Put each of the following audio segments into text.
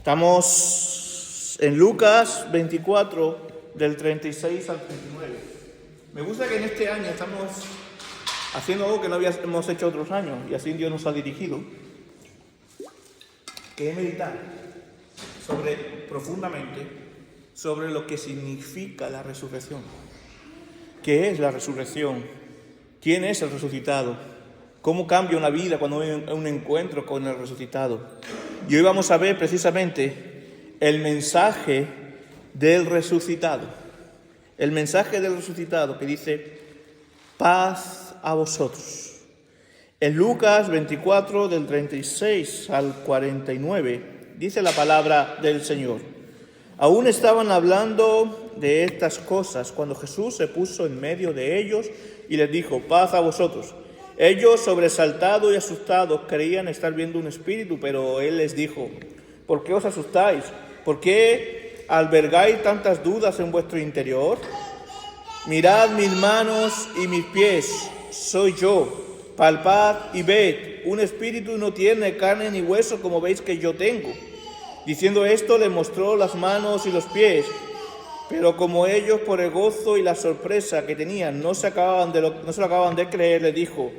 Estamos en Lucas 24, del 36 al 39. Me gusta que en este año estamos haciendo algo que no habíamos hecho otros años, y así Dios nos ha dirigido, que es meditar profundamente sobre lo que significa la resurrección. ¿Qué es la resurrección? ¿Quién es el resucitado? ¿Cómo cambia una vida cuando hay un encuentro con el resucitado? Y hoy vamos a ver precisamente el mensaje del resucitado. El mensaje del resucitado que dice: paz a vosotros. En Lucas 24, del 36 al 49, dice la palabra del Señor. Aún estaban hablando de estas cosas cuando Jesús se puso en medio de ellos y les dijo: paz a vosotros. Ellos, sobresaltados y asustados, creían estar viendo un espíritu, pero Él les dijo: ¿por qué os asustáis? ¿Por qué albergáis tantas dudas en vuestro interior? Mirad mis manos y mis pies, soy yo. Palpad y ved, un espíritu no tiene carne ni hueso como veis que yo tengo. Diciendo esto, le mostró las manos y los pies. Pero como ellos, por el gozo y la sorpresa que tenían, no se lo acababan de creer, le dijo: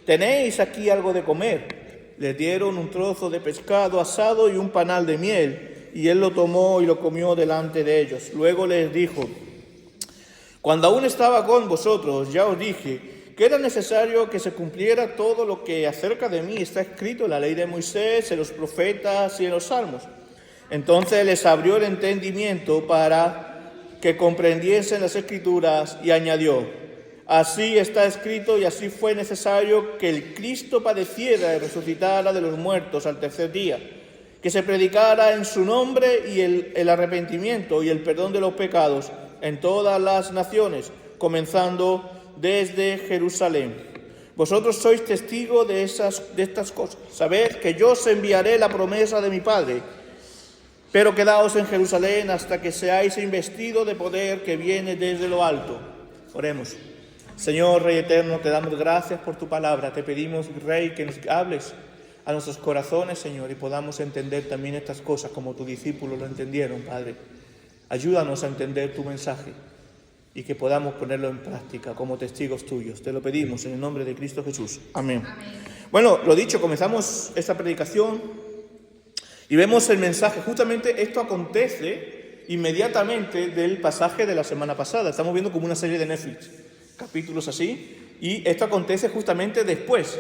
¿tenéis aquí algo de comer? Les dieron un trozo de pescado asado y un panal de miel, y él lo tomó y lo comió delante de ellos. Luego les dijo: cuando aún estaba con vosotros, ya os dije que era necesario que se cumpliera todo lo que acerca de mí está escrito en la ley de Moisés, en los profetas y en los salmos. Entonces les abrió el entendimiento para que comprendiesen las Escrituras, y añadió: así está escrito y así fue necesario que el Cristo padeciera y resucitara de los muertos al tercer día, que se predicara en su nombre y el arrepentimiento y el perdón de los pecados en todas las naciones, comenzando desde Jerusalén. Vosotros sois testigos de estas cosas. Sabed que yo os enviaré la promesa de mi Padre. Pero quedaos en Jerusalén hasta que seáis investidos de poder que viene desde lo alto. Oremos. Señor Rey eterno, te damos gracias por tu palabra. Te pedimos, Rey, que nos hables a nuestros corazones, Señor, y podamos entender también estas cosas como tus discípulos lo entendieron, Padre. Ayúdanos a entender tu mensaje y que podamos ponerlo en práctica como testigos tuyos. Te lo pedimos en el nombre de Cristo Jesús. Amén. Bueno, lo dicho, comenzamos esta predicación y vemos el mensaje. Justamente esto acontece inmediatamente del pasaje de la semana pasada. Estamos viendo como una serie de Netflix, capítulos así, y esto acontece justamente después.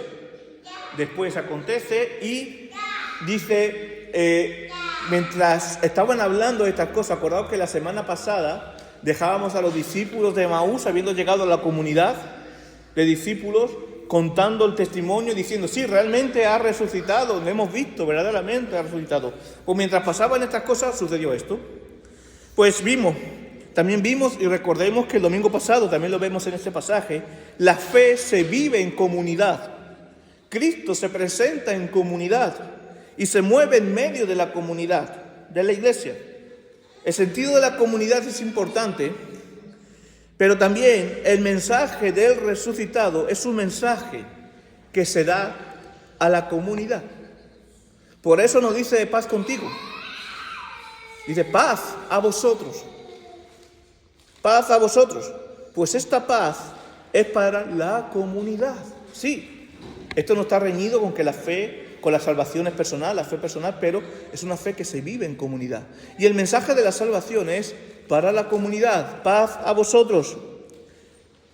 Después acontece y dice, mientras estaban hablando de estas cosas, acordaos que la semana pasada dejábamos a los discípulos de Emaús, habiendo llegado a la comunidad de discípulos, contando el testimonio, diciendo: sí, realmente ha resucitado, lo hemos visto, verdaderamente ha resucitado. Pues mientras pasaban estas cosas, sucedió esto. Pues también vimos y recordemos que el domingo pasado, también lo vemos en este pasaje, la fe se vive en comunidad. Cristo se presenta en comunidad y se mueve en medio de la comunidad, de la iglesia. El sentido de la comunidad es importante, pero también el mensaje del resucitado es un mensaje que se da a la comunidad. Por eso nos dice paz contigo. Dice paz a vosotros. Paz a vosotros. Pues esta paz es para la comunidad. Sí, esto no está reñido con que la fe, con la salvación es personal, la fe personal, pero es una fe que se vive en comunidad. Y el mensaje de la salvación es para la comunidad. Paz a vosotros.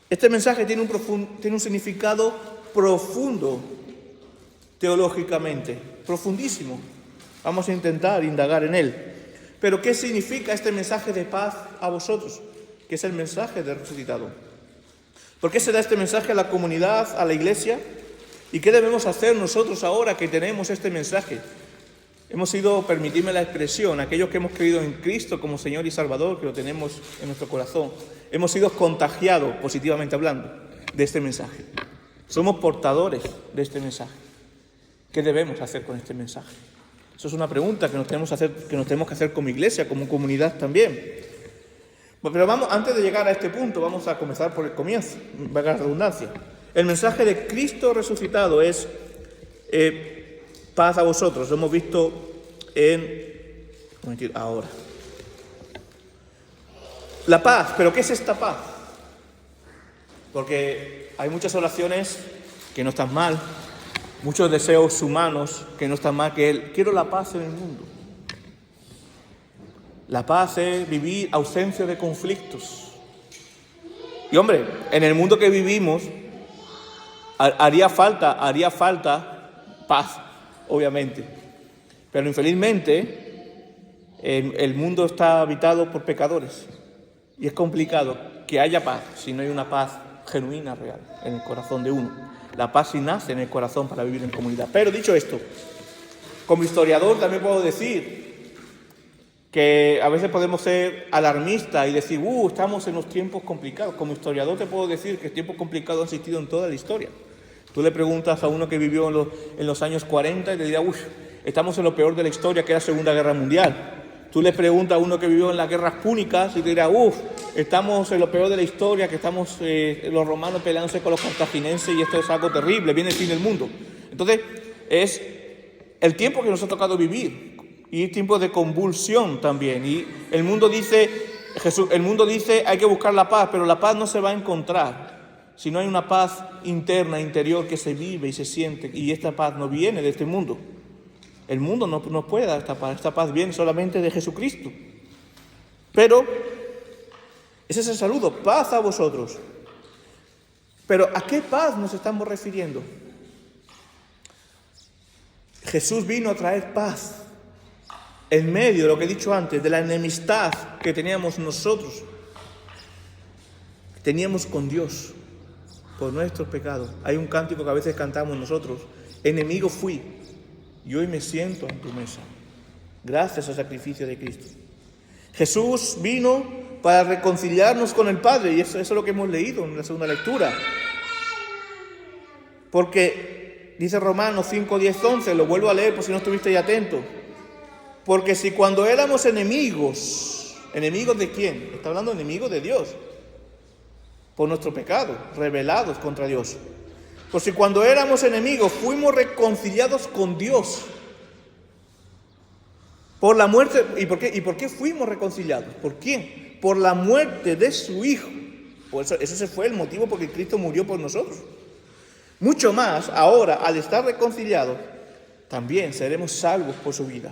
Este mensaje tiene un significado profundo teológicamente, profundísimo. Vamos a intentar indagar en él. Pero ¿qué significa este mensaje de paz a vosotros? Que es el mensaje del resucitado. ¿Por qué se da este mensaje a la comunidad, a la iglesia? ¿Y qué debemos hacer nosotros ahora que tenemos este mensaje? Hemos sido, permitidme la expresión, aquellos que hemos creído en Cristo como Señor y Salvador, que lo tenemos en nuestro corazón, hemos sido contagiados, positivamente hablando, de este mensaje. Somos portadores de este mensaje. ¿Qué debemos hacer con este mensaje? Eso es una pregunta que nos tenemos que hacer como iglesia, como comunidad también. Pero antes de llegar a este punto, vamos a comenzar por el comienzo, valga la redundancia. El mensaje de Cristo resucitado es paz a vosotros. Lo hemos visto en Ahora. La paz, ¿pero qué es esta paz? Porque hay muchas oraciones que no están mal, muchos deseos humanos que no están mal, quiero la paz en el mundo. La paz es vivir ausencia de conflictos. Y hombre, en el mundo que vivimos haría falta paz, obviamente. Pero infelizmente el mundo está habitado por pecadores. Y es complicado que haya paz si no hay una paz genuina, real, en el corazón de uno. La paz sí nace en el corazón para vivir en comunidad. Pero dicho esto, como historiador también puedo decir que a veces podemos ser alarmistas y decir, estamos en los tiempos complicados. Como historiador te puedo decir que tiempos complicados han existido en toda la historia. Tú le preguntas a uno que vivió en los años 40 y le dirá, estamos en lo peor de la historia, que es la Segunda Guerra Mundial. Tú le preguntas a uno que vivió en las guerras púnicas y te dirá, estamos en lo peor de la historia, que estamos los romanos peleándose con los cartagineses y esto es algo terrible, viene el fin del mundo. Entonces, es el tiempo que nos ha tocado vivir y tiempo de convulsión también. Y el mundo dice, hay que buscar la paz, pero la paz no se va a encontrar si no hay una paz interna, interior, que se vive y se siente. Y esta paz no viene de este mundo. El mundo no puede dar esta paz viene solamente de Jesucristo. Pero ese es el saludo, paz a vosotros. Pero ¿a qué paz nos estamos refiriendo? Jesús vino a traer paz en medio de lo que he dicho antes, de la enemistad que teníamos nosotros, que teníamos con Dios por nuestros pecados. Hay un cántico que a veces cantamos nosotros, enemigo fui, y hoy me siento en tu mesa, gracias al sacrificio de Cristo. Jesús vino para reconciliarnos con el Padre, y eso es lo que hemos leído en la segunda lectura. Porque dice Romanos 5, 10, 11, lo vuelvo a leer por si no estuviste ya atento. Porque si cuando éramos enemigos, ¿enemigos de quién? Está hablando de enemigos de Dios, por nuestro pecado, rebelados contra Dios. Por si cuando éramos enemigos fuimos reconciliados con Dios por la muerte. ¿Y por qué fuimos reconciliados? ¿Por quién? Por la muerte de su Hijo. Por eso, ese fue el motivo por el que Cristo murió por nosotros. Mucho más, ahora, al estar reconciliados, también seremos salvos por su vida.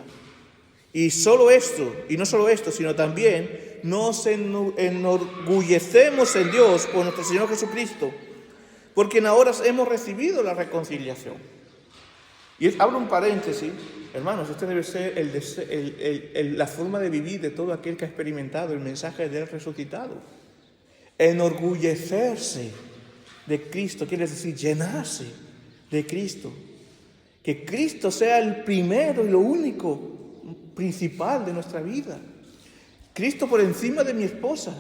Y solo esto, y no solo esto, sino también nos enorgullecemos en Dios por nuestro Señor Jesucristo, porque ahora hemos recibido la reconciliación. Y abro un paréntesis, hermanos, este debe ser la forma de vivir de todo aquel que ha experimentado el mensaje del resucitado. Enorgullecerse de Cristo quiere decir llenarse de Cristo. Que Cristo sea el primero y lo único principal de nuestra vida. Cristo por encima de mi esposa.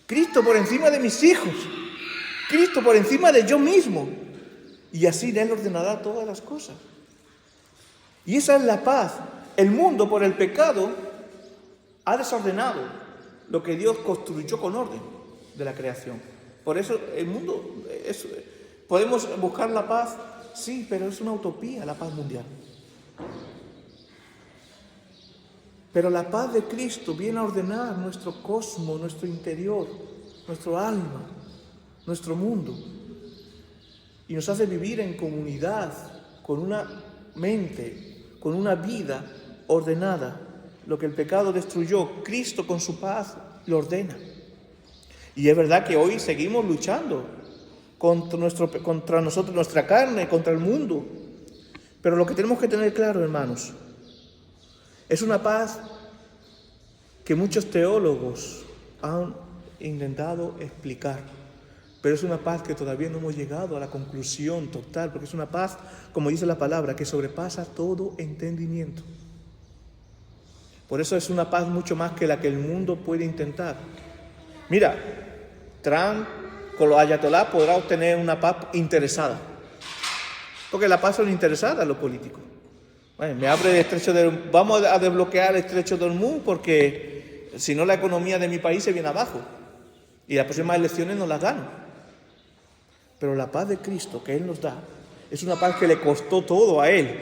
Cristo por encima de mis hijos. Cristo por encima de yo mismo. Y así Él ordenará todas las cosas. Y esa es la paz. El mundo por el pecado ha desordenado lo que Dios construyó con orden de la creación. Por eso el mundo, podemos buscar la paz, sí, pero es una utopía la paz mundial. Pero la paz de Cristo viene a ordenar nuestro cosmos, nuestro interior, nuestro alma, nuestro mundo. Y nos hace vivir en comunidad, con una mente, con una vida ordenada. Lo que el pecado destruyó, Cristo con su paz lo ordena. Y es verdad que hoy seguimos luchando contra nosotros, nuestra carne, contra el mundo. Pero lo que tenemos que tener claro, hermanos, es una paz que muchos teólogos han intentado explicar, pero es una paz que todavía no hemos llegado a la conclusión total, porque es una paz, como dice la palabra, que sobrepasa todo entendimiento. Por eso es una paz mucho más que la que el mundo puede intentar. Mira, Trump con los ayatolás podrá obtener una paz interesada, porque la paz son interesadas los políticos. Bueno, me abre el estrecho vamos a desbloquear el estrecho de Hormuz porque si no la economía de mi país se viene abajo y las próximas elecciones no las gano. Pero la paz de Cristo que Él nos da es una paz que le costó todo a Él.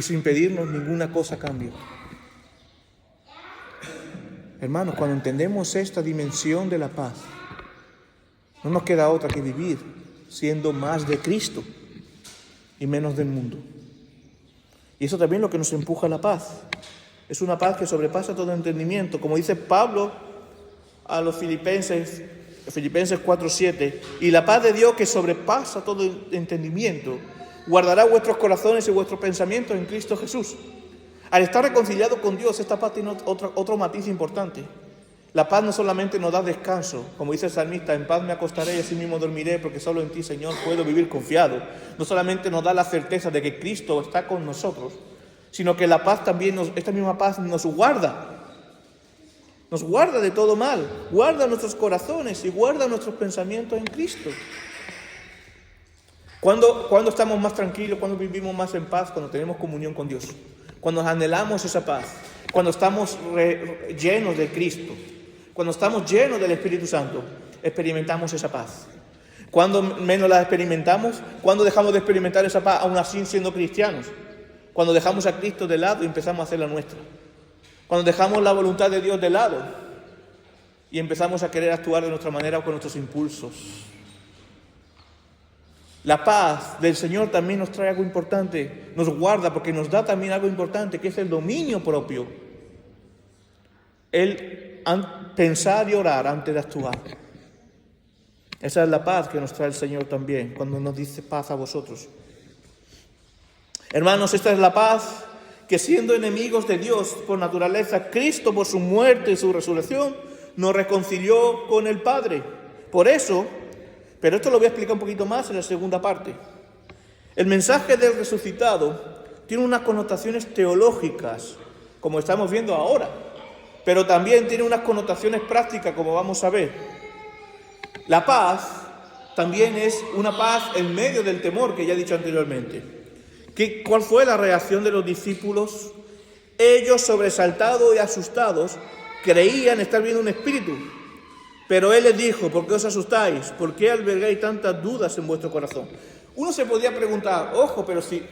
y sin pedirnos ninguna cosa a cambio. Hermanos, cuando entendemos esta dimensión de la paz, no nos queda otra que vivir siendo más de Cristo y menos del mundo. Y eso también es lo que nos empuja a la paz. Es una paz que sobrepasa todo entendimiento. Como dice Pablo a los Filipenses 4:7, y la paz de Dios que sobrepasa todo entendimiento, guardará vuestros corazones y vuestros pensamientos en Cristo Jesús. Al estar reconciliado con Dios, esta paz tiene otro matiz importante. La paz no solamente nos da descanso, como dice el salmista, en paz me acostaré y así mismo dormiré, porque solo en ti, Señor, puedo vivir confiado. No solamente nos da la certeza de que Cristo está con nosotros, sino que la paz también, esta misma paz nos guarda de todo mal, guarda nuestros corazones y guarda nuestros pensamientos en Cristo. ¿Cuándo estamos más tranquilos? ¿Cuándo vivimos más en paz? Cuando tenemos comunión con Dios, cuando anhelamos esa paz, cuando estamos llenos de Cristo, cuando estamos llenos del Espíritu Santo, experimentamos esa paz. Cuando menos la experimentamos, cuando dejamos de experimentar esa paz, aún así siendo cristianos, cuando dejamos a Cristo de lado y empezamos a hacer la nuestra, cuando dejamos la voluntad de Dios de lado y empezamos a querer actuar de nuestra manera o con nuestros impulsos. La paz del Señor también nos trae algo importante, nos guarda porque nos da también algo importante, que es el dominio propio. El pensar y orar antes de actuar. Esa es la paz que nos trae el Señor también, cuando nos dice paz a vosotros. Hermanos, esta es la paz que, siendo enemigos de Dios por naturaleza, Cristo por su muerte y su resurrección nos reconcilió con el Padre. Por eso, pero esto lo voy a explicar un poquito más en la segunda parte. El mensaje del resucitado tiene unas connotaciones teológicas, como estamos viendo ahora, pero también tiene unas connotaciones prácticas, como vamos a ver. La paz también es una paz en medio del temor, que ya he dicho anteriormente. ¿Cuál fue la reacción de los discípulos? Ellos, sobresaltados y asustados, creían estar viendo un espíritu. Pero Él les dijo: ¿por qué os asustáis? ¿Por qué albergáis tantas dudas en vuestro corazón? Uno se podía preguntar, ojo, pero si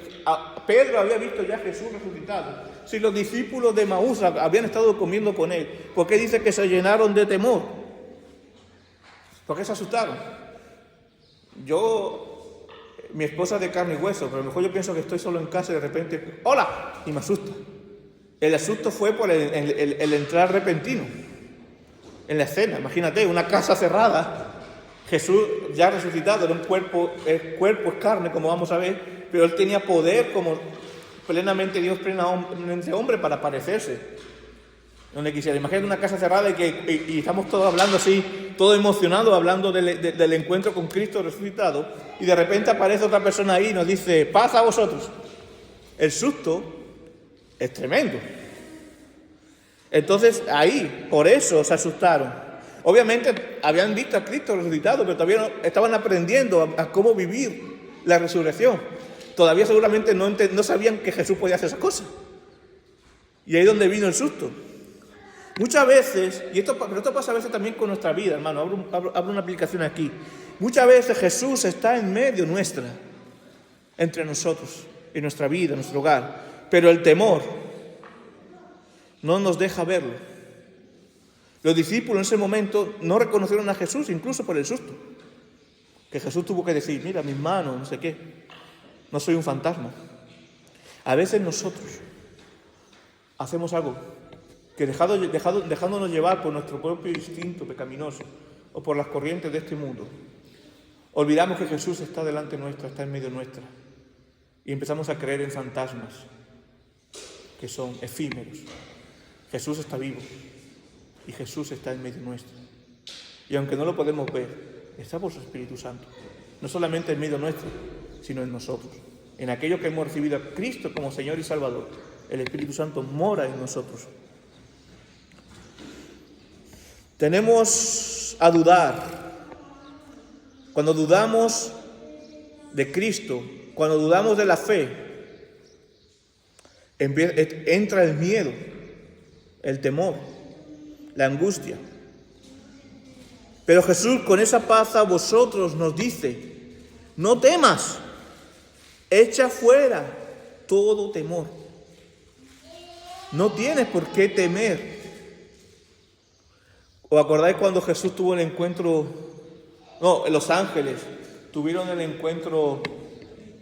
Pedro había visto ya a Jesús resucitado, si los discípulos de Emaús habían estado comiendo con Él, ¿por qué dice que se llenaron de temor? ¿Por qué se asustaron? Mi esposa es de carne y hueso, pero a lo mejor yo pienso que estoy solo en casa y de repente, ¡hola! Y me asusta. El asusto fue por el entrar repentino en la escena. Imagínate, una casa cerrada, Jesús ya resucitado, era un cuerpo es carne, como vamos a ver, pero Él tenía poder como plenamente Dios, plenamente hombre, para aparecerse donde quisiera. Imagínate una casa cerrada y estamos todos hablando así, todos emocionados, hablando del encuentro con Cristo resucitado, y de repente aparece otra persona ahí y nos dice: paz a vosotros. El susto es tremendo. Entonces ahí, por eso se asustaron. Obviamente habían visto a Cristo resucitado, pero todavía estaban aprendiendo a cómo vivir la resurrección. Todavía seguramente no sabían que Jesús podía hacer esas cosas. Y ahí es donde vino el susto. Muchas veces, pero esto pasa a veces también con nuestra vida, hermano, abro una aplicación aquí. Muchas veces Jesús está en medio nuestra, entre nosotros, en nuestra vida, en nuestro hogar, pero el temor no nos deja verlo. Los discípulos en ese momento no reconocieron a Jesús, incluso por el susto, que Jesús tuvo que decir: mira mis manos, no sé qué, no soy un fantasma. A veces nosotros hacemos algo que dejándonos llevar por nuestro propio instinto pecaminoso o por las corrientes de este mundo, olvidamos que Jesús está delante nuestra, está en medio nuestra, y empezamos a creer en fantasmas que son efímeros. Jesús está vivo y Jesús está en medio nuestro, y aunque no lo podemos ver, está por su Espíritu Santo, no solamente en medio nuestro, sino en nosotros, en aquellos que hemos recibido a Cristo como Señor y Salvador. El Espíritu Santo mora en nosotros. Tenemos a dudar. Cuando dudamos de Cristo, cuando dudamos de la fe, entra el miedo, el temor, la angustia. Pero Jesús, con esa paz a vosotros, nos dice: no temas, echa fuera todo temor. No tienes por qué temer. ¿Os acordáis cuando Jesús tuvo el encuentro? No, los ángeles tuvieron el encuentro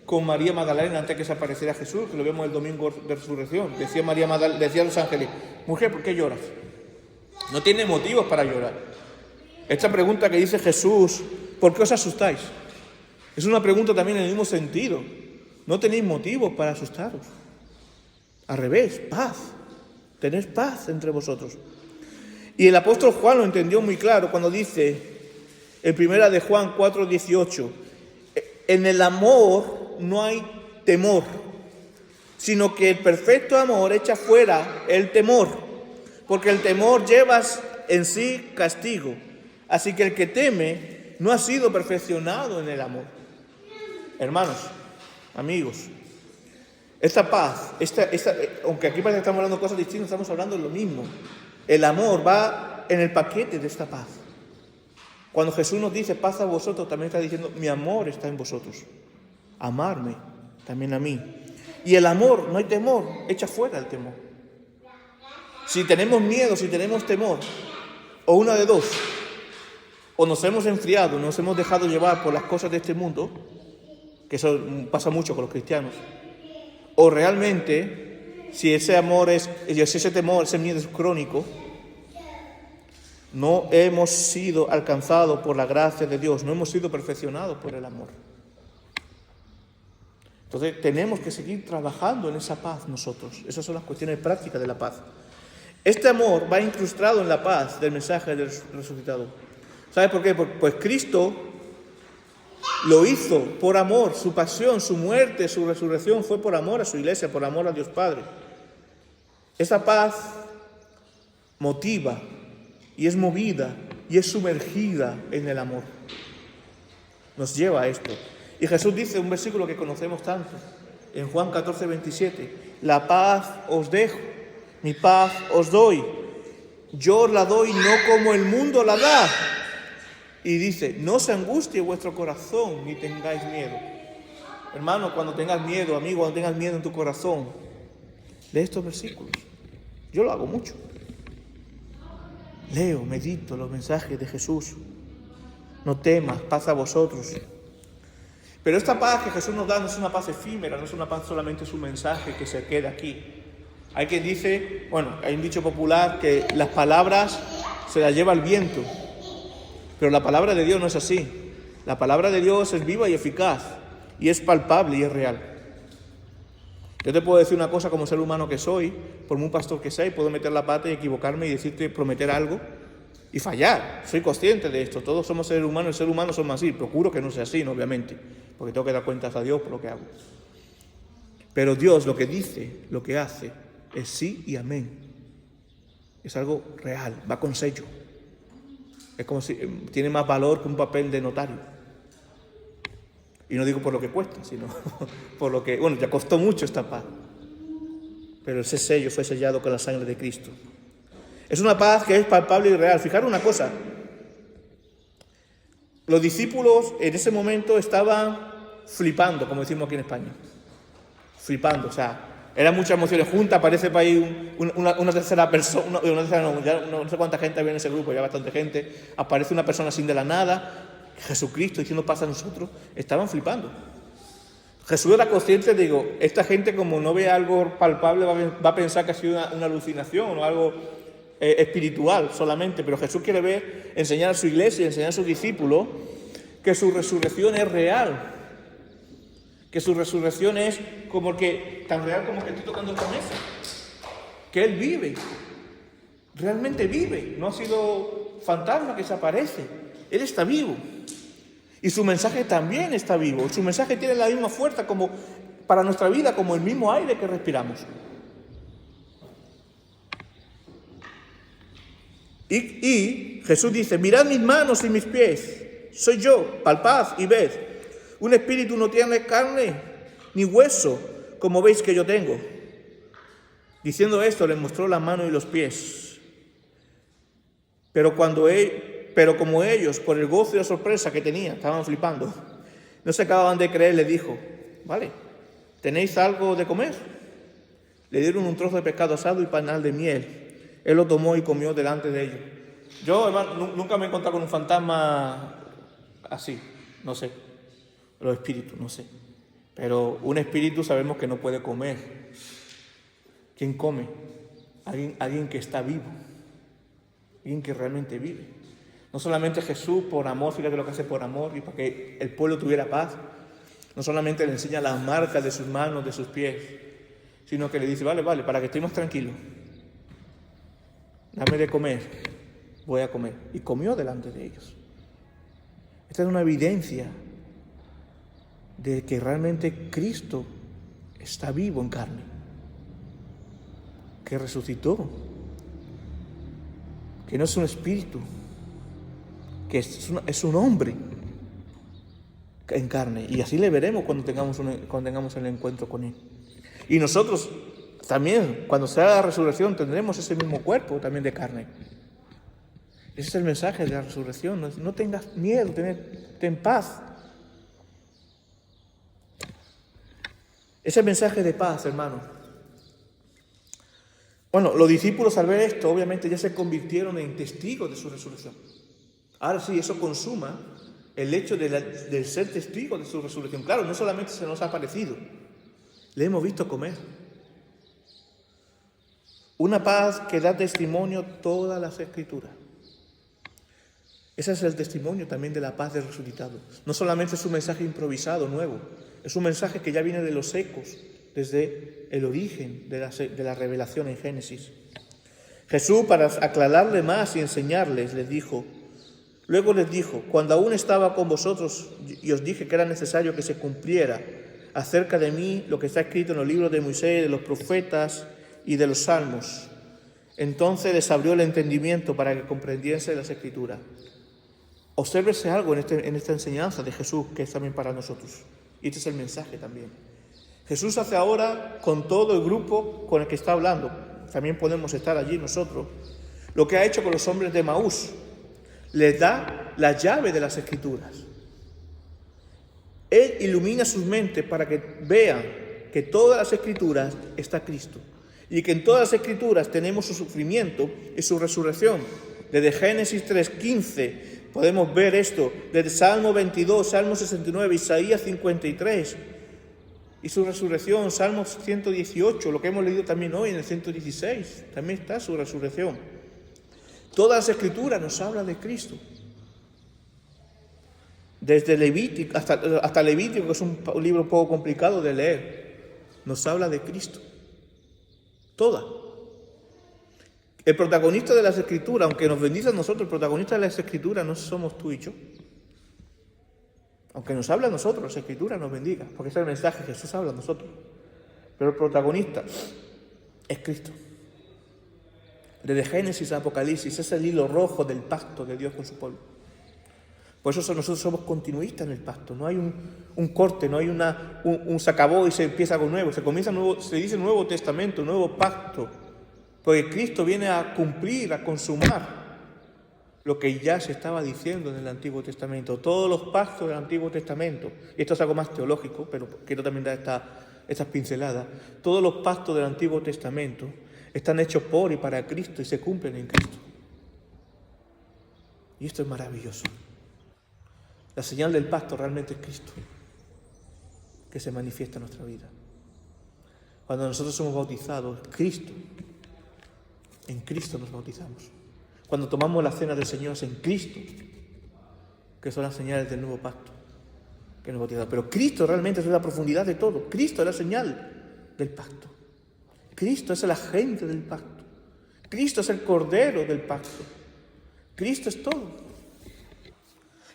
con María Magdalena antes que se apareciera Jesús, que lo vemos el domingo de resurrección. Decía María Magdalena, decía a los ángeles: mujer, ¿por qué lloras? No tiene motivos para llorar. Esta pregunta que dice Jesús, ¿por qué os asustáis? Es una pregunta también en el mismo sentido. No tenéis motivos para asustaros. Al revés, paz. Tenéis paz entre vosotros. Y el apóstol Juan lo entendió muy claro cuando dice, en primera de Juan 4:18, en el amor no hay temor, sino que el perfecto amor echa fuera el temor, porque el temor lleva en sí castigo. Así que el que teme no ha sido perfeccionado en el amor. Hermanos, amigos, esta paz, aunque aquí parece que estamos hablando de cosas distintas, estamos hablando de lo mismo. El amor va en el paquete de esta paz. Cuando Jesús nos dice paz a vosotros, también está diciendo mi amor está en vosotros. Amarme también a mí. Y el amor, no hay temor, echa fuera el temor. Si tenemos miedo, si tenemos temor, o una de dos, o nos hemos enfriado, nos hemos dejado llevar por las cosas de este mundo, que eso pasa mucho con los cristianos, o realmente, si ese amor si ese temor, ese miedo es crónico, no hemos sido alcanzados por la gracia de Dios, no hemos sido perfeccionados por el amor. Entonces tenemos que seguir trabajando en esa paz nosotros. Esas son las cuestiones prácticas de la paz. Este amor va incrustado en la paz del mensaje del resucitado. ¿Sabe por qué? Pues Cristo lo hizo por amor. Su pasión, su muerte, su resurrección fue por amor a su iglesia, por amor a Dios Padre. Esa paz motiva y es movida y es sumergida en el amor. Nos lleva a esto. Y Jesús dice un versículo que conocemos tanto, en Juan 14:27, la paz os dejo, mi paz os doy. Yo os la doy no como el mundo la da. Y dice, no se angustie vuestro corazón ni tengáis miedo. Hermano, cuando tengas miedo, amigo, cuando tengas miedo en tu corazón, lee estos versículos. Yo lo hago mucho. Leo, medito los mensajes de Jesús. No temas, paz a vosotros. Pero esta paz que Jesús nos da no es una paz efímera, no es una paz solamente su mensaje que se queda aquí. Hay quien dice, hay un dicho popular que las palabras se las lleva el viento. Pero la palabra de Dios no es así. La palabra de Dios es viva y eficaz, y es palpable y es real. Yo te puedo decir una cosa como ser humano que soy, por muy pastor que sea, y puedo meter la pata y equivocarme y decirte, prometer algo y fallar. Soy consciente de esto. Todos somos seres humanos, el ser humano somos así. Procuro que no sea así, ¿no? Obviamente, porque tengo que dar cuentas a Dios por lo que hago. Pero Dios lo que dice, lo que hace, es sí y amén. Es algo real, va con sello. Es como si tiene más valor que un papel de notario. Y no digo por lo que cuesta, sino por lo que, ya costó mucho esta paz. Pero ese sello fue sellado con la sangre de Cristo. Es una paz que es palpable y real. Fijaros una cosa. Los discípulos en ese momento estaban flipando, como decimos aquí en España. Flipando, eran muchas emociones juntas, parece para ahí una tercera persona, no sé cuánta gente había en ese grupo, ya bastante gente, aparece una persona así de la nada, Jesucristo diciendo paz a nosotros, estaban flipando. Jesús era consciente, esta gente como no ve algo palpable va a pensar que ha sido una alucinación o algo espiritual solamente, pero Jesús quiere enseñar a su iglesia, enseñar a sus discípulos que su resurrección es real. Que su resurrección es tan real como que estoy tocando esta mesa. Que Él vive. Realmente vive. No ha sido fantasma que se aparece. Él está vivo. Y su mensaje también está vivo. Su mensaje tiene la misma fuerza como para nuestra vida, como el mismo aire que respiramos. Y Jesús dice, mirad mis manos y mis pies. Soy yo, palpad y ved. Un espíritu no tiene carne ni hueso, como veis que yo tengo. Diciendo esto, les mostró la mano y los pies. Pero como ellos, por el gozo y la sorpresa que tenían, estaban flipando, no se acababan de creer, le dijo, ¿tenéis algo de comer? Le dieron un trozo de pescado asado y panal de miel. Él lo tomó y comió delante de ellos. Yo, hermano, nunca me he encontrado con un fantasma así, no sé. Los espíritus, no sé. Pero un espíritu sabemos que no puede comer. ¿Quién come? Alguien que está vivo. Alguien que realmente vive. No solamente Jesús por amor, fíjate lo que hace por amor y para que el pueblo tuviera paz. No solamente le enseña las marcas de sus manos, de sus pies, sino que le dice, vale, para que estemos tranquilos. Dame de comer, voy a comer. Y comió delante de ellos. Esta es una evidencia de que realmente Cristo está vivo en carne, que resucitó, que no es un espíritu, que es un hombre en carne. Y así le veremos cuando tengamos el encuentro con Él. Y nosotros también, cuando sea la resurrección, tendremos ese mismo cuerpo también de carne. Ese es el mensaje de la resurrección. No tengas miedo, ten paz. Ese mensaje de paz, hermano. Bueno, los discípulos al ver esto, obviamente ya se convirtieron en testigos de su resurrección. Ahora sí, eso consuma el hecho de ser testigos de su resurrección. Claro, no solamente se nos ha aparecido, le hemos visto comer. Una paz que da testimonio todas las Escrituras. Ese es el testimonio también de la paz del resucitado. No solamente es un mensaje improvisado, nuevo, es un mensaje que ya viene de los ecos, desde el origen de la revelación en Génesis. Jesús, para aclararle más y enseñarles, luego les dijo, cuando aún estaba con vosotros y os dije que era necesario que se cumpliera acerca de mí lo que está escrito en los libros de Moisés, de los profetas y de los salmos, entonces les abrió el entendimiento para que comprendiesen las Escrituras. Obsérvese algo en esta enseñanza de Jesús, que es también para nosotros. Y este es el mensaje también. Jesús hace ahora con todo el grupo con el que está hablando, también podemos estar allí nosotros, lo que ha hecho con los hombres de Emaús. Les da la llave de las Escrituras. Él ilumina sus mentes para que vean que en todas las Escrituras está Cristo. Y que en todas las Escrituras tenemos su sufrimiento y su resurrección. Desde Génesis 3:15 podemos ver esto, desde Salmo 22, Salmo 69, Isaías 53, y su resurrección, Salmo 118, lo que hemos leído también hoy en el 116, también está su resurrección. Todas las Escrituras nos hablan de Cristo. Desde Levítico hasta Levítico, que es un libro un poco complicado de leer, nos habla de Cristo. Toda. El protagonista de las Escrituras, aunque nos bendice a nosotros, el protagonista de las Escrituras no somos tú y yo. Aunque nos habla a nosotros, las Escrituras nos bendiga, porque ese es el mensaje, Jesús habla a nosotros. Pero el protagonista es Cristo. Desde Génesis a Apocalipsis es el hilo rojo del pacto de Dios con su pueblo. Por eso nosotros somos continuistas en el pacto. No hay un corte, no hay un se acabó y se empieza algo nuevo. Se dice Nuevo Testamento, nuevo pacto. Porque Cristo viene a cumplir, a consumar lo que ya se estaba diciendo en el Antiguo Testamento. Todos los pactos del Antiguo Testamento, y esto es algo más teológico, pero quiero también dar estas pinceladas. Todos los pactos del Antiguo Testamento están hechos por y para Cristo y se cumplen en Cristo. Y esto es maravilloso. La señal del pacto realmente es Cristo, que se manifiesta en nuestra vida. Cuando nosotros somos bautizados, Cristo, en Cristo nos bautizamos. Cuando tomamos la cena del Señor es en Cristo, que son las señales del nuevo pacto, que nos bautizamos. Pero Cristo realmente es la profundidad de todo. Cristo es la señal del pacto. Cristo es el agente del pacto. Cristo es el cordero del pacto. Cristo es todo.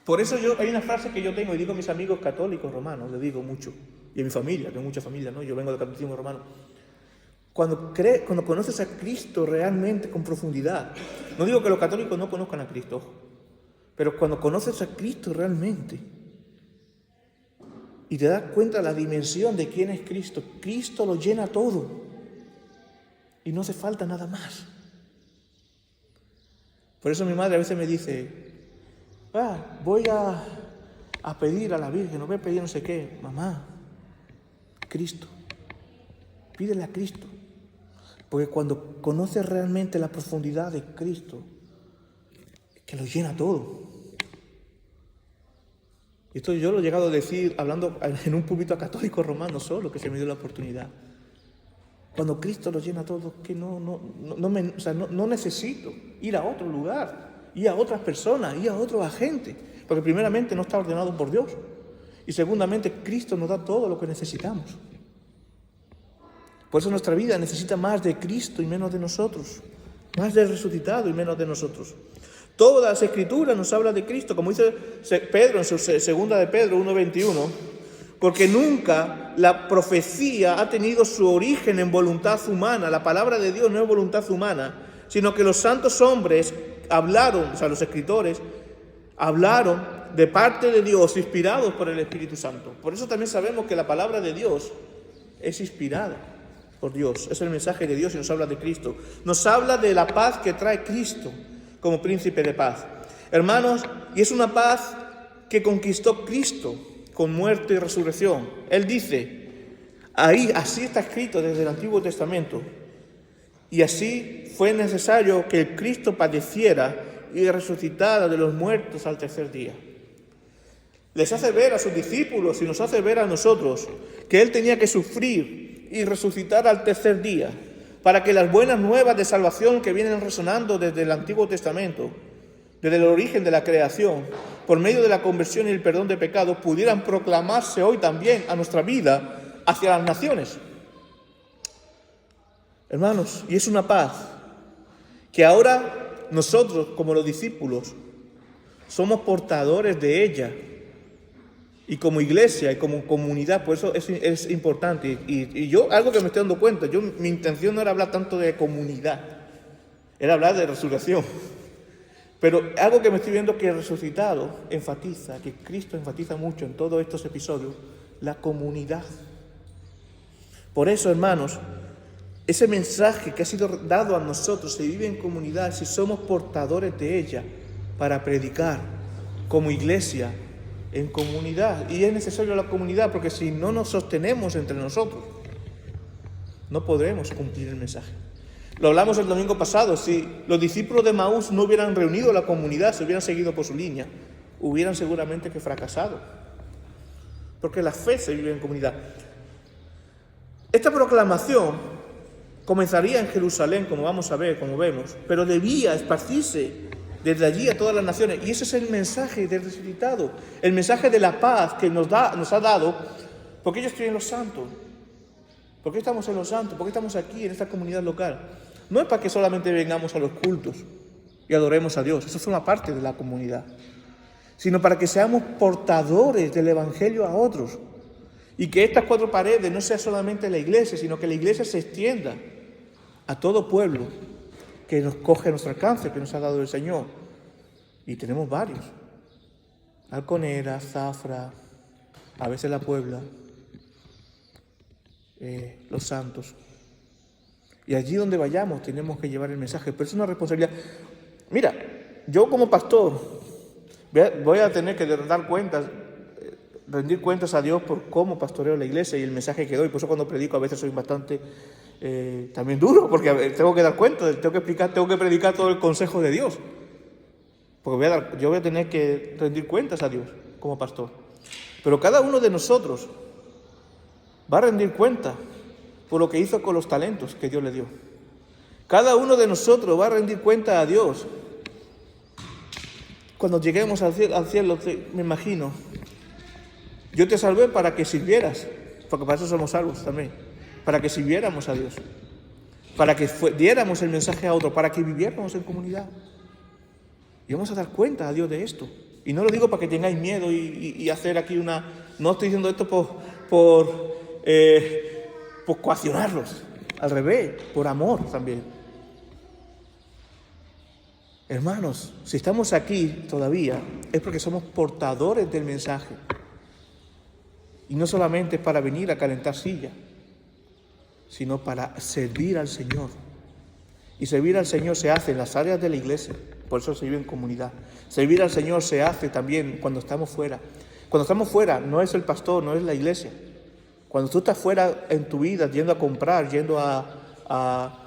Por eso hay una frase que yo tengo y digo a mis amigos católicos romanos, le digo mucho, y a mi familia, tengo mucha familia, ¿no? Yo vengo del catolicismo romano. Cuando conoces a Cristo realmente con profundidad, no digo que los católicos no conozcan a Cristo, ojo, pero cuando conoces a Cristo realmente y te das cuenta de la dimensión de quién es Cristo, Cristo lo llena todo y no hace falta nada más. Por eso mi madre a veces me dice, voy a pedir a la Virgen, voy a pedir no sé qué. Mamá, Cristo, pídele a Cristo. Porque cuando conoces realmente la profundidad de Cristo, que lo llena todo. Esto yo lo he llegado a decir hablando en un púlpito a católicos romanos solo, que se me dio la oportunidad. Cuando Cristo lo llena todo, que no necesito ir a otro lugar, ir a otras personas, ir a otro agente. Porque primeramente no está ordenado por Dios. Y segundamente Cristo nos da todo lo que necesitamos. Por eso nuestra vida necesita más de Cristo y menos de nosotros. Más del resucitado y menos de nosotros. Todas las Escrituras nos habla de Cristo, como dice Pedro en su segunda de Pedro 1:21, porque nunca la profecía ha tenido su origen en voluntad humana. La palabra de Dios no es voluntad humana, sino que los santos hombres hablaron, o sea, los escritores hablaron de parte de Dios, inspirados por el Espíritu Santo. Por eso también sabemos que la palabra de Dios es inspirada por Dios. Es el mensaje de Dios y nos habla de Cristo. Nos habla de la paz que trae Cristo como príncipe de paz. Hermanos, y es una paz que conquistó Cristo con muerte y resurrección. Él dice, así está escrito desde el Antiguo Testamento, y así fue necesario que el Cristo padeciera y resucitara de los muertos al tercer día. Les hace ver a sus discípulos y nos hace ver a nosotros que Él tenía que sufrir y resucitar al tercer día para que las buenas nuevas de salvación que vienen resonando desde el Antiguo Testamento, desde el origen de la creación, por medio de la conversión y el perdón de pecados, pudieran proclamarse hoy también a nuestra vida hacia las naciones. Hermanos, y es una paz que ahora nosotros, como los discípulos, somos portadores de ella. Y como iglesia y como comunidad, por eso es importante. Y yo, algo que me estoy dando cuenta, mi intención no era hablar tanto de comunidad, era hablar de resurrección. Pero algo que me estoy viendo que el resucitado enfatiza, que Cristo enfatiza mucho en todos estos episodios, la comunidad. Por eso, hermanos, ese mensaje que ha sido dado a nosotros se vive en comunidad si somos portadores de ella para predicar como iglesia en comunidad. Y es necesario la comunidad porque si no nos sostenemos entre nosotros, no podremos cumplir el mensaje. Lo hablamos el domingo pasado, si los discípulos de Maús no hubieran reunido la comunidad, se hubieran seguido por su línea, hubieran seguramente que fracasado. Porque la fe se vive en comunidad. Esta proclamación comenzaría en Jerusalén, como vamos a ver, como vemos, pero debía esparcirse desde allí a todas las naciones. Y ese es el mensaje del resucitado, el mensaje de la paz que nos ha dado, porque yo estoy en los santos. ¿Por qué estamos en los santos? ¿Por qué estamos aquí en esta comunidad local? No es para que solamente vengamos a los cultos y adoremos a Dios, eso es una parte de la comunidad, sino para que seamos portadores del Evangelio a otros. Y que estas cuatro paredes no sea solamente la iglesia, sino que la iglesia se extienda a todo pueblo que nos coge a nuestro alcance, que nos ha dado el Señor. Y tenemos varios. Alconera, Zafra, a veces La Puebla, Los Santos. Y allí donde vayamos tenemos que llevar el mensaje. Pero es una responsabilidad. Mira, yo como pastor voy a tener que dar cuentas, rendir cuentas a Dios por cómo pastoreo la iglesia y el mensaje que doy. Por eso cuando predico a veces soy bastante también duro, porque tengo que dar cuenta, tengo que explicar, tengo que predicar todo el consejo de Dios. Porque yo voy a tener que rendir cuentas a Dios como pastor. Pero cada uno de nosotros va a rendir cuenta por lo que hizo con los talentos que Dios le dio. Cada uno de nosotros va a rendir cuenta a Dios. Cuando lleguemos al cielo, me imagino, yo te salvé para que sirvieras, porque para eso somos salvos también, para que sirviéramos a Dios, para que diéramos el mensaje a otro, para que viviéramos en comunidad. Y vamos a dar cuenta a Dios de esto. Y no lo digo para que tengáis miedo y hacer aquí una... No estoy diciendo esto por coaccionarlos, al revés, por amor también. Hermanos, si estamos aquí todavía es porque somos portadores del mensaje. Y no solamente es para venir a calentar silla, sino para servir al Señor. Y servir al Señor se hace en las áreas de la iglesia, por eso se vive en comunidad. Servir al Señor se hace también cuando estamos fuera. Cuando estamos fuera no es el pastor, no es la iglesia. Cuando tú estás fuera en tu vida, yendo a comprar, yendo a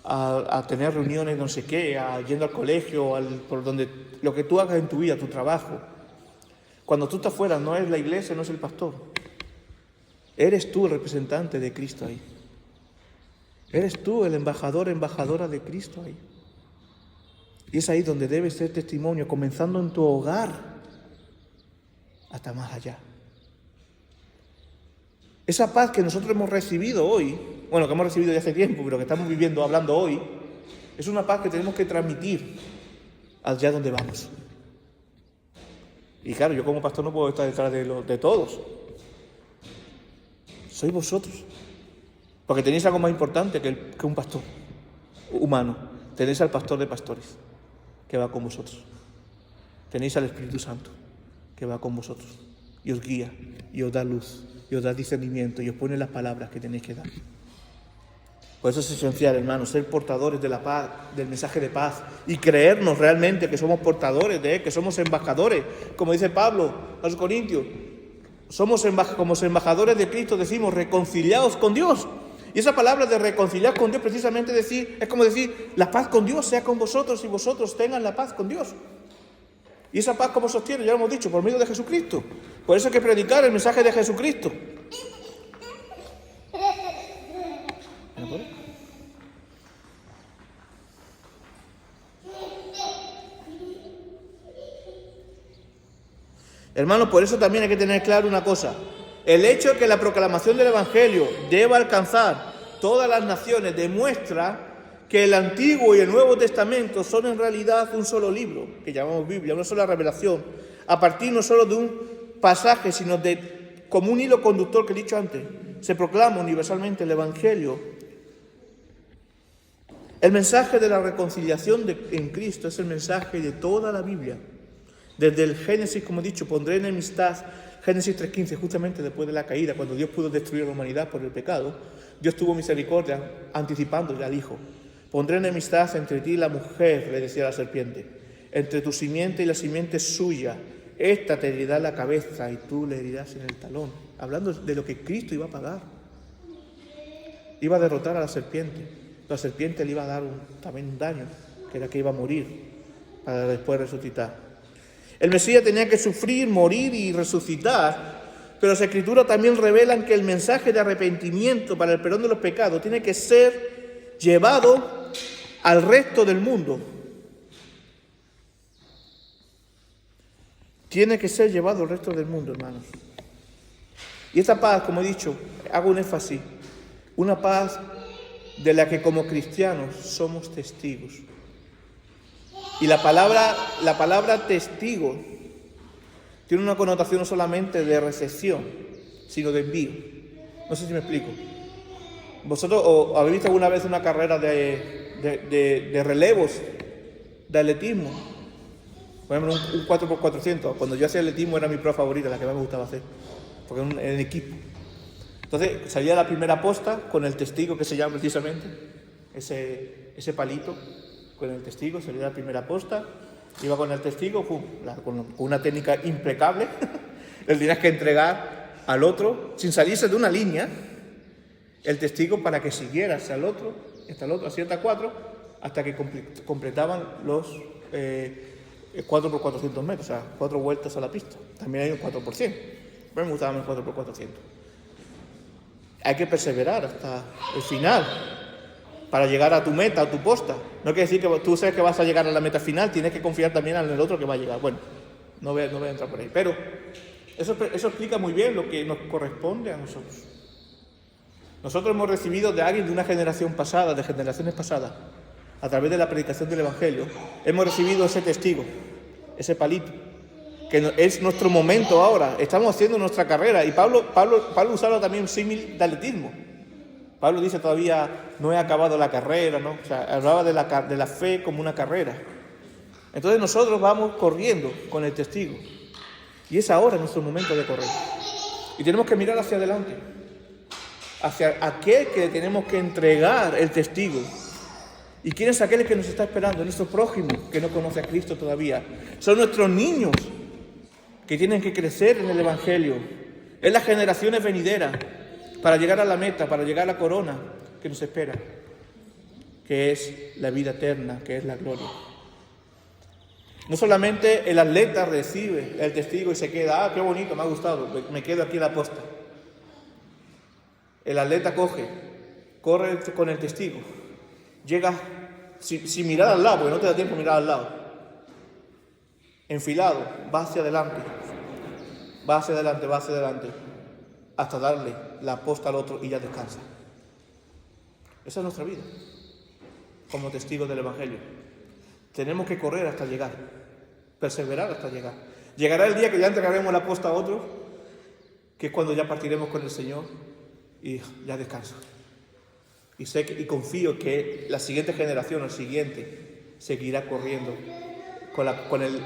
a tener reuniones, no sé qué, yendo al colegio, por donde, lo que tú hagas en tu vida, tu trabajo. Cuando tú estás fuera, no es la iglesia, no es el pastor. Eres tú el representante de Cristo ahí. Eres tú el embajador, embajadora de Cristo ahí. Y es ahí donde debes ser testimonio, comenzando en tu hogar, hasta más allá. Esa paz que nosotros hemos recibido hoy, bueno, que hemos recibido ya hace tiempo, pero que estamos viviendo, hablando hoy, es una paz que tenemos que transmitir allá donde vamos. Y claro, yo como pastor no puedo estar detrás de todos. Sois vosotros. Porque tenéis algo más importante que un pastor humano. Tenéis al pastor de pastores, que va con vosotros. Tenéis al Espíritu Santo, que va con vosotros. Y os guía, y os da luz, y os da discernimiento, y os pone las palabras que tenéis que dar. Por eso es esencial, hermanos, ser portadores de la paz, del mensaje de paz, y creernos realmente que somos portadores de él, que somos embajadores. Como dice Pablo a los Corintios, somos como embajadores de Cristo, decimos, reconciliados con Dios. Y esa palabra de reconciliar con Dios, precisamente es como decir, la paz con Dios sea con vosotros y vosotros tengan la paz con Dios. Y esa paz, ¿cómo sostiene? Ya lo hemos dicho, por medio de Jesucristo. Por eso hay que predicar el mensaje de Jesucristo. Hermanos, por eso también hay que tener claro una cosa. El hecho de que la proclamación del Evangelio deba alcanzar todas las naciones demuestra que el Antiguo y el Nuevo Testamento son en realidad un solo libro, que llamamos Biblia, una sola revelación, a partir no solo de un pasaje, sino como un hilo conductor que he dicho antes. Se proclama universalmente el Evangelio. El mensaje de la reconciliación en Cristo es el mensaje de toda la Biblia. Desde el Génesis, como he dicho, pondré enemistad, Génesis 3:15, justamente después de la caída, cuando Dios pudo destruir a la humanidad por el pecado, Dios tuvo misericordia, anticipándole al Hijo. Pondré enemistad entre ti y la mujer, le decía la serpiente, entre tu simiente y la simiente suya. Esta te herirá la cabeza y tú le herirás en el talón. Hablando de lo que Cristo iba a pagar. Iba a derrotar a la serpiente. La serpiente le iba a dar también un daño, que era que iba a morir para después resucitar. El Mesías tenía que sufrir, morir y resucitar, pero las Escrituras también revelan que el mensaje de arrepentimiento para el perdón de los pecados tiene que ser llevado al resto del mundo. Tiene que ser llevado al resto del mundo, hermanos. Y esta paz, como he dicho, hago un énfasis, una paz de la que como cristianos somos testigos. Y la palabra testigo tiene una connotación no solamente de recepción, sino de envío. No sé si me explico. ¿Vosotros habéis visto alguna vez una carrera de relevos, de atletismo? Por ejemplo, un 4x400. Cuando yo hacía atletismo era mi prueba favorita, la que más me gustaba hacer, porque era en equipo. Entonces salía la primera posta con el testigo, que se llama precisamente, ese palito. Con el testigo, salía la primera posta, iba con el testigo, con una técnica impecable, le tenías que entregar al otro, sin salirse de una línea, el testigo para que siguiera hacia el otro, así hasta 4, hasta que completaban los 4x400 metros, o sea, 4 vueltas a la pista. También hay un 4%, pero me gustaba el 4x400. Hay que perseverar hasta el final, para llegar a tu meta, a tu posta. No quiere decir que tú sabes que vas a llegar a la meta final, tienes que confiar también en el otro que va a llegar. Bueno, no voy a entrar por ahí. Pero eso explica muy bien lo que nos corresponde a nosotros. Nosotros hemos recibido de alguien de una generación pasada, de generaciones pasadas, a través de la predicación del Evangelio, hemos recibido ese testigo, ese palito, que es nuestro momento ahora. Estamos haciendo nuestra carrera. Y Pablo usaba también un símil de atletismo. Pablo dice todavía, no he acabado la carrera, ¿no? O sea, hablaba de la fe como una carrera. Entonces nosotros vamos corriendo con el testigo. Y es ahora nuestro momento de correr. Y tenemos que mirar hacia adelante. Hacia aquel que tenemos que entregar el testigo. ¿Y quién es aquel que nos está esperando? Nuestro prójimo, que no conoce a Cristo todavía. Son nuestros niños, que tienen que crecer en el Evangelio. Es las generaciones venideras, para llegar a la meta, para llegar a la corona que nos espera. que es la vida eterna, que es la gloria. No solamente el atleta recibe el testigo y se queda, qué bonito, me ha gustado, me quedo aquí en la posta. El atleta corre con el testigo, llega sin mirar al lado, porque no te da tiempo a mirar al lado. Enfilado, va hacia adelante, hasta darle la posta al otro y ya descansa. Esa es nuestra vida, como testigos del Evangelio. Tenemos que correr hasta llegar, perseverar hasta llegar. Llegará el día que ya entregaremos la posta a otro, que es cuando ya partiremos con el Señor y ya descanso. Y confío que la siguiente generación, el siguiente, seguirá corriendo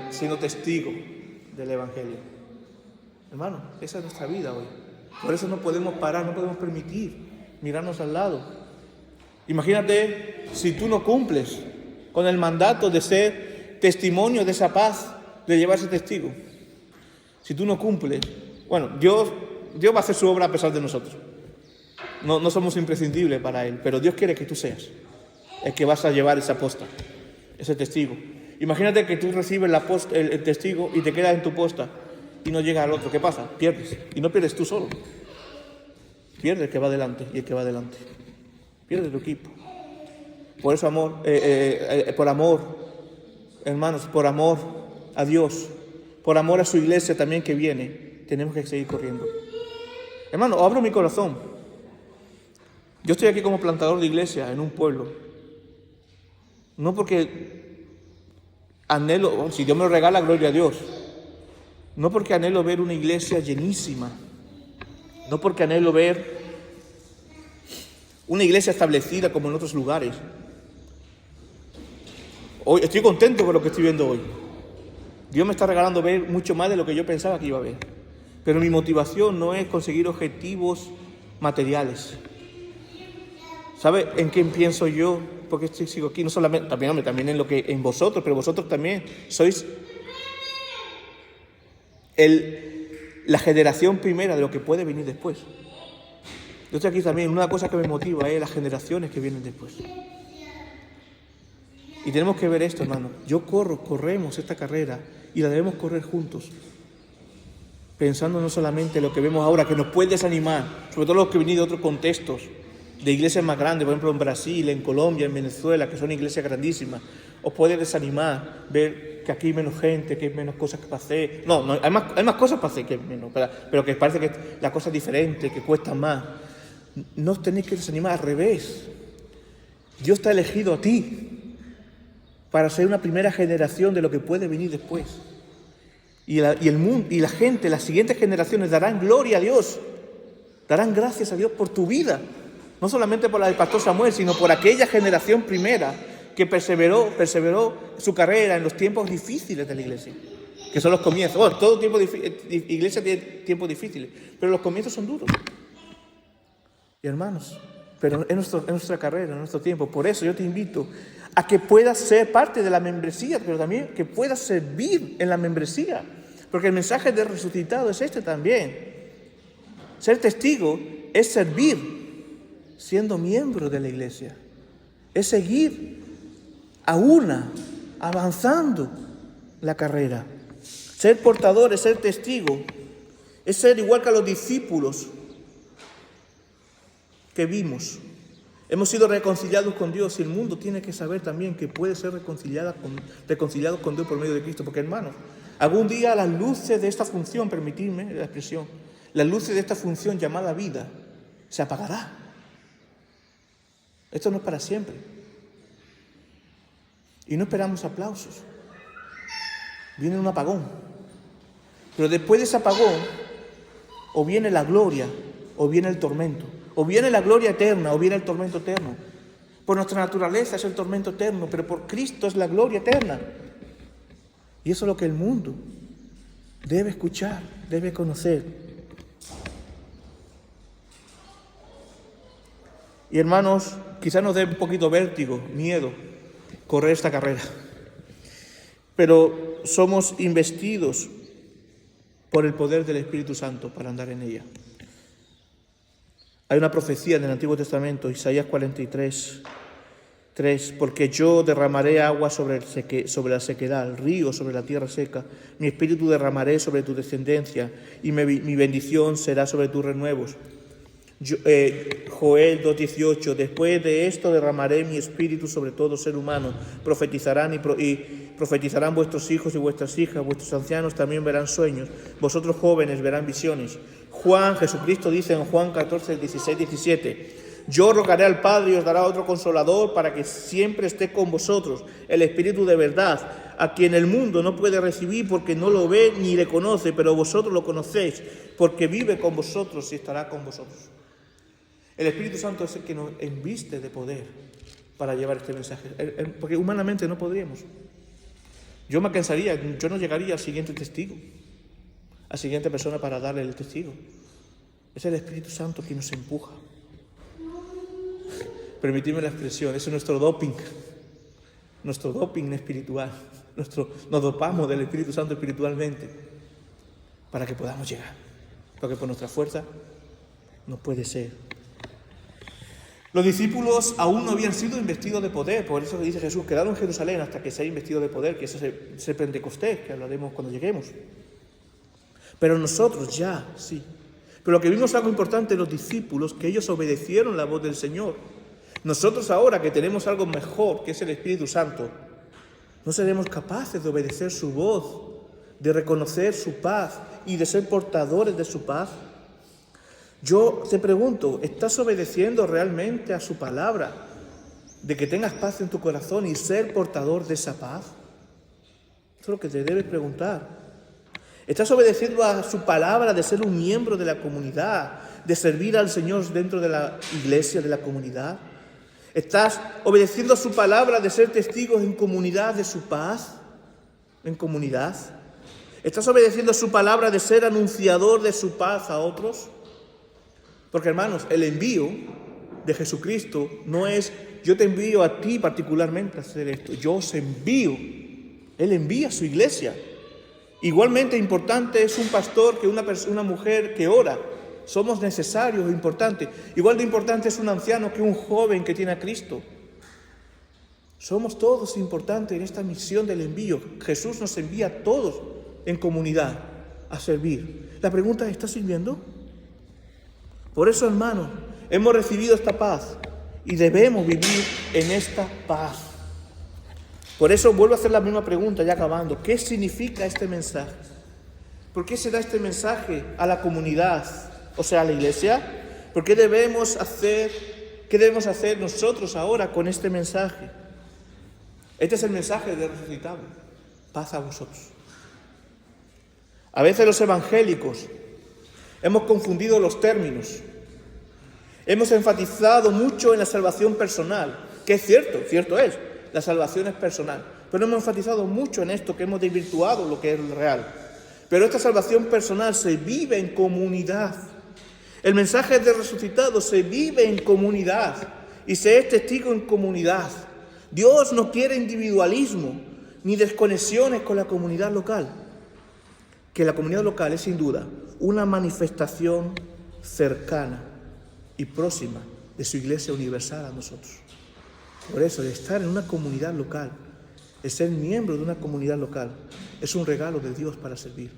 siendo testigo del Evangelio. Hermano, esa es nuestra vida hoy. Por eso no podemos parar, no podemos permitir mirarnos al lado. Imagínate si tú no cumples con el mandato de ser testimonio de esa paz, de llevarse testigo. Si tú no cumples, bueno, Dios va a hacer su obra a pesar de nosotros. No somos imprescindibles para Él, pero Dios quiere que tú seas el que vas a llevar esa posta, ese testigo. Imagínate que tú recibes el testigo y te quedas en tu posta y no llega al otro. ¿Qué pasa? Pierdes. Y no pierdes tú solo. Pierde el que va adelante y el que va adelante. Pierde tu equipo. Por eso por amor, hermanos, por amor a Dios, por amor a su iglesia también que viene, tenemos que seguir corriendo. Hermano, abro mi corazón. Yo estoy aquí como plantador de iglesia en un pueblo. No porque anhelo, si Dios me lo regala, gloria a Dios. No porque anhelo ver una iglesia llenísima. No porque anhelo ver una iglesia establecida como en otros lugares. Hoy estoy contento con lo que estoy viendo hoy. Dios me está regalando ver mucho más de lo que yo pensaba que iba a ver. Pero mi motivación no es conseguir objetivos materiales. ¿Sabe en qué pienso yo? Porque sigo aquí, no solamente, también en vosotros, pero vosotros también sois la generación primera de lo que puede venir después. Yo estoy aquí también, una cosa que me motiva es las generaciones que vienen después. Y tenemos que ver esto, hermano. Corremos esta carrera y la debemos correr juntos. Pensando no solamente en lo que vemos ahora, que nos puede desanimar, sobre todo los que vienen de otros contextos, de iglesias más grandes, por ejemplo en Brasil, en Colombia, en Venezuela, que son iglesias grandísimas. Os puede desanimar ver que aquí hay menos gente, que hay menos cosas que hacer. No, hay más cosas para hacer que menos, pero que parece que la cosa es diferente, que cuesta más. No os tenéis que desanimar, al revés. Dios te ha elegido a ti para ser una primera generación de lo que puede venir después. Y el mundo, y la gente, las siguientes generaciones darán gloria a Dios, darán gracias a Dios por tu vida. No solamente por la del pastor Samuel, sino por aquella generación primera que perseveró su carrera en los tiempos difíciles de la iglesia, que son los comienzos. Bueno, todo iglesia tiene tiempos difíciles, pero los comienzos son duros. Y hermanos, pero en nuestra carrera, en nuestro tiempo, por eso yo te invito a que puedas ser parte de la membresía, pero también que puedas servir en la membresía, porque el mensaje del resucitado es este también. Ser testigo es servir siendo miembro de la iglesia, es seguir avanzando la carrera. Ser portador es ser testigo, es ser igual que a los discípulos que vimos. Hemos sido reconciliados con Dios y el mundo tiene que saber también que puede ser reconciliado con Dios por medio de Cristo. Porque, hermanos, algún día las luces de esta función, permitidme la expresión, las luces de esta función llamada vida, se apagará. Esto no es para siempre. Y no esperamos aplausos. Viene un apagón. Pero después de ese apagón, o viene la gloria, o viene el tormento. O viene la gloria eterna, o viene el tormento eterno. Por nuestra naturaleza es el tormento eterno, pero por Cristo es la gloria eterna. Y eso es lo que el mundo debe escuchar, debe conocer. Y hermanos, quizás nos dé un poquito vértigo, miedo, correr esta carrera. Pero somos investidos por el poder del Espíritu Santo para andar en ella. Hay una profecía en el Antiguo Testamento, Isaías 43, 3. Porque yo derramaré agua sobre la sequedad, el río sobre la tierra seca. Mi espíritu derramaré sobre tu descendencia y mi bendición será sobre tus renuevos. Joel 2:18. Después de esto derramaré mi espíritu sobre todo ser humano. Profetizarán y profetizarán vuestros hijos y vuestras hijas. Vuestros ancianos también verán sueños. Vosotros jóvenes verán visiones. Jesucristo dice en Juan 14, 16, 17. Yo rogaré al Padre y os dará otro consolador para que siempre esté con vosotros, el Espíritu de verdad, a quien el mundo no puede recibir porque no lo ve ni le conoce, pero vosotros lo conocéis, porque vive con vosotros y estará con vosotros. El Espíritu Santo es el que nos enviste de poder para llevar este mensaje, porque humanamente no podríamos. Yo me cansaría, yo no llegaría al siguiente testigo, a la siguiente persona para darle el testigo. Es el Espíritu Santo quien nos empuja. Permitidme la expresión, eso es nuestro doping espiritual. Nos dopamos del Espíritu Santo espiritualmente para que podamos llegar, porque por nuestra fuerza no puede ser. Los discípulos aún no habían sido investidos de poder, por eso dice Jesús, quedaron en Jerusalén hasta que se haya investido de poder, que eso es el Pentecostés, que hablaremos cuando lleguemos. Pero nosotros ya, sí. Pero lo que vimos algo importante en los discípulos, que ellos obedecieron la voz del Señor. Nosotros ahora que tenemos algo mejor, que es el Espíritu Santo, no seremos capaces de obedecer su voz, de reconocer su paz y de ser portadores de su paz. Yo te pregunto, ¿estás obedeciendo realmente a su palabra de que tengas paz en tu corazón y ser portador de esa paz? Eso es lo que te debes preguntar. ¿Estás obedeciendo a su palabra de ser un miembro de la comunidad, de servir al Señor dentro de la iglesia, de la comunidad? ¿Estás obedeciendo a su palabra de ser testigos en comunidad de su paz? ¿En comunidad? ¿Estás obedeciendo a su palabra de ser anunciador de su paz a otros? Porque, hermanos, el envío de Jesucristo no es yo te envío a ti particularmente a hacer esto. Yo os envío. Él envía a su iglesia. Igualmente importante es un pastor que una mujer que ora. Somos necesarios e importantes. Igual de importante es un anciano que un joven que tiene a Cristo. Somos todos importantes en esta misión del envío. Jesús nos envía a todos en comunidad a servir. La pregunta es, ¿estás sirviendo? Por eso, hermanos, hemos recibido esta paz y debemos vivir en esta paz. Por eso vuelvo a hacer la misma pregunta, ya acabando. ¿Qué significa este mensaje? ¿Por qué se da este mensaje a la comunidad? O sea, a la iglesia. ¿Qué debemos hacer nosotros ahora con este mensaje? Este es el mensaje del resucitado. Paz a vosotros. A veces los evangélicos hemos confundido los términos. Hemos enfatizado mucho en la salvación personal, que es cierto es, la salvación es personal. Pero hemos enfatizado mucho en esto, que hemos desvirtuado lo que es real. Pero esta salvación personal se vive en comunidad. El mensaje del resucitado se vive en comunidad y se es testigo en comunidad. Dios no quiere individualismo ni desconexiones con la comunidad local. Que la comunidad local es sin duda una manifestación cercana y próxima de su iglesia universal a nosotros. Por eso, el estar en una comunidad local, el ser miembro de una comunidad local, es un regalo de Dios para servir.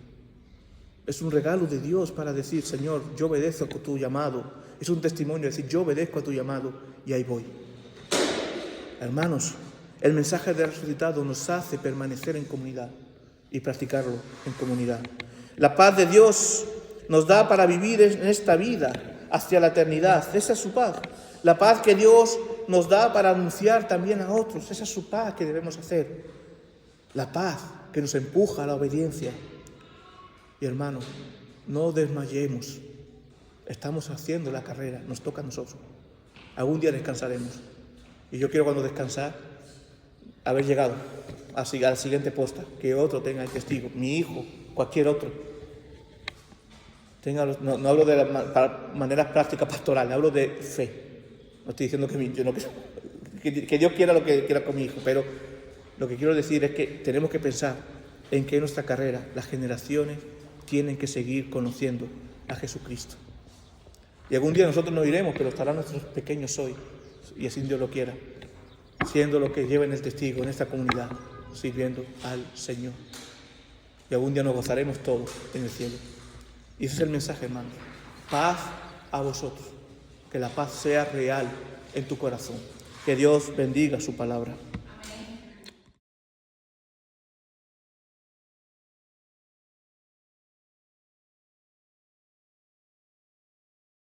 Es un regalo de Dios para decir, Señor, yo obedezco a tu llamado. Es un testimonio de decir, yo obedezco a tu llamado y ahí voy. Hermanos, el mensaje del resucitado nos hace permanecer en comunidad y practicarlo en comunidad. La paz de Dios nos da para vivir en esta vida hacia la eternidad. Esa es su paz. La paz que Dios nos da para anunciar también a otros. Esa es su paz que debemos hacer. La paz que nos empuja a la obediencia. Y hermanos, no desmayemos. Estamos haciendo la carrera, nos toca a nosotros. Algún día descansaremos. Y yo quiero cuando descansar, haber llegado a la siguiente posta, que otro tenga el testigo, mi hijo, cualquier otro. No hablo de maneras prácticas pastorales, hablo de fe. No estoy diciendo que Dios quiera lo que quiera con mi hijo, pero lo que quiero decir es que tenemos que pensar en que en nuestra carrera las generaciones tienen que seguir conociendo a Jesucristo. Y algún día nosotros nos iremos, pero estarán nuestros pequeños hoy, y así Dios lo quiera. siendo lo que lleven el testigo en esta comunidad, sirviendo al Señor. Y algún día nos gozaremos todos en el cielo. Y ese es el mensaje, hermano. Paz a vosotros. Que la paz sea real en tu corazón. Que Dios bendiga su palabra.